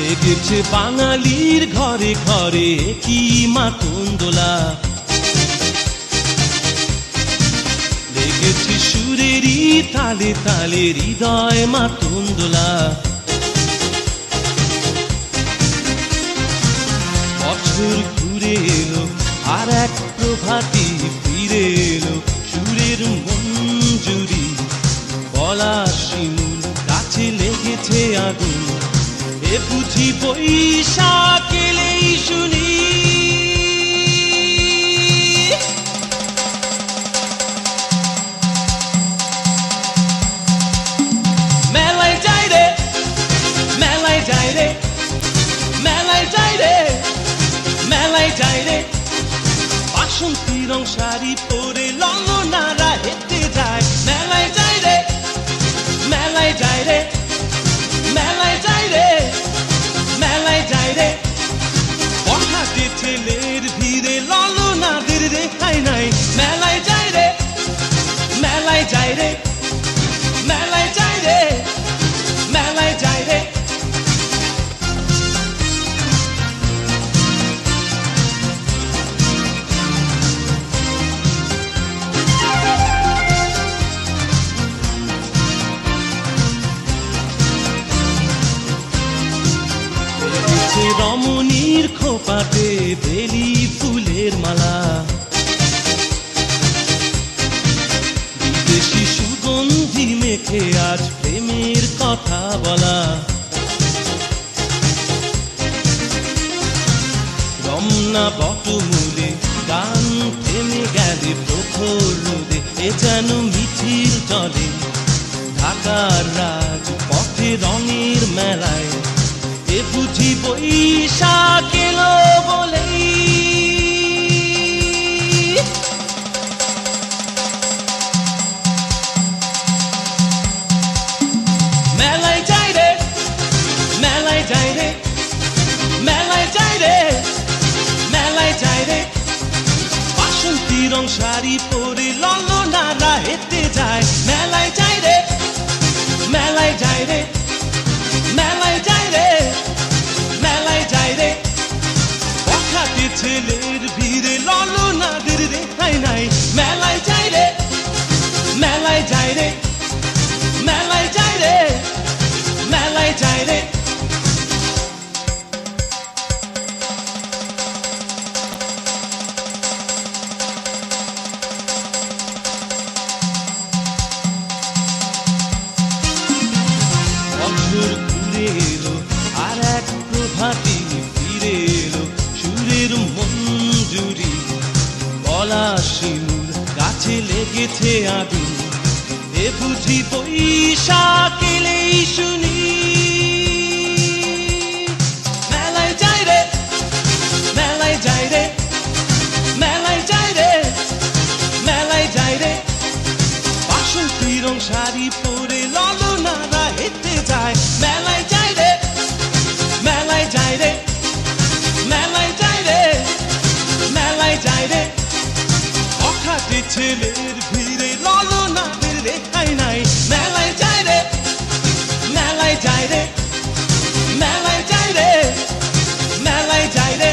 লেগেছে বাঙালির ঘরে ঘরে কি মাতঙ্গদোলা, লেগেছে সুরেরই তালে তালে হৃদয় মাতঙ্গদোলা। বছর ঘুরে এলো আর এক প্রভাতী ফিরে এলো, সুরের মঞ্জুরি গলা শিমুল গাছে লেগেছে আগুন, এ বুঝি বৈশাখ এলেই শুনি। মেলায় যাই রে, মেলায় যাই রে, মেলায় যাই রে, মেলায় যাই রে, বাসন্তী রং শাড়ি পরে ললনারা হেঁটে যায়। মেলায় যাই রে, মেলায় যাই রে, মেলায় যাই রে, মেলায় যাই রে, বখাটে ছেলের ভিড়ে ললনাদের রেখাই নাই। মেলায় যাই রে, মেলায় যাই রে, মেলায় যাই রে, মেলায় যাই রে। রমণীর খোপাতে বেলি ফুলের মালা, বিদেশি সুগন্ধি মেখে আজ প্রেমের কথা বলা। রমনা বটমূলে গান থেমে গেলে প্রখর রোদে, এ যেন মিছিল চলে ঢাকার রাজ পথে রঙের মেলায়, এ বুঝি বৈশাখ এলো বলেই। মেলায় যাই রে, মেলায় যাই রে, মেলায় যাই রে, মেলায় যাই রে, বাসন্তী রং শাড়ি পরে ললনারা হেঁটে যায়। মেলায় যাই রে, মেলায় যাই রে, মেলায় যাই রে, মেলায় যাই রে, বখাটে ছেলের ভিড়ে ললনাদের রেখাই নাই। মেলায় যাই রে, মেলায় যাই রে, মেলায় যাই রে, মেলায় যাই রে। বছর ঘুরে এলো আর এক প্রভাতী ফিরে এলো, সুরের মঞ্জুরি গলা শিমুল গাছে লেগেছে আগুন, এ বুঝি বৈশাখ এলেই শুনি। মেলায় যাই রে, মেলায় যাই রে, মেলায় যাই রে, মেলায় যাই রে, বাসন্তী রং শাড়ি পরে ললনারা হেঁটে যায়। মেলায় যাই রে, মেলায় যাই রে, মেলায় যাই রে, মেলায় যাই রে, বখাটে ছেলের ভিড়ে ললনাদের রেখাই নাই। মেলায় যাই রে, মেলায় যাই রে, মেলায় যাই রে, মেলায় যাই রে।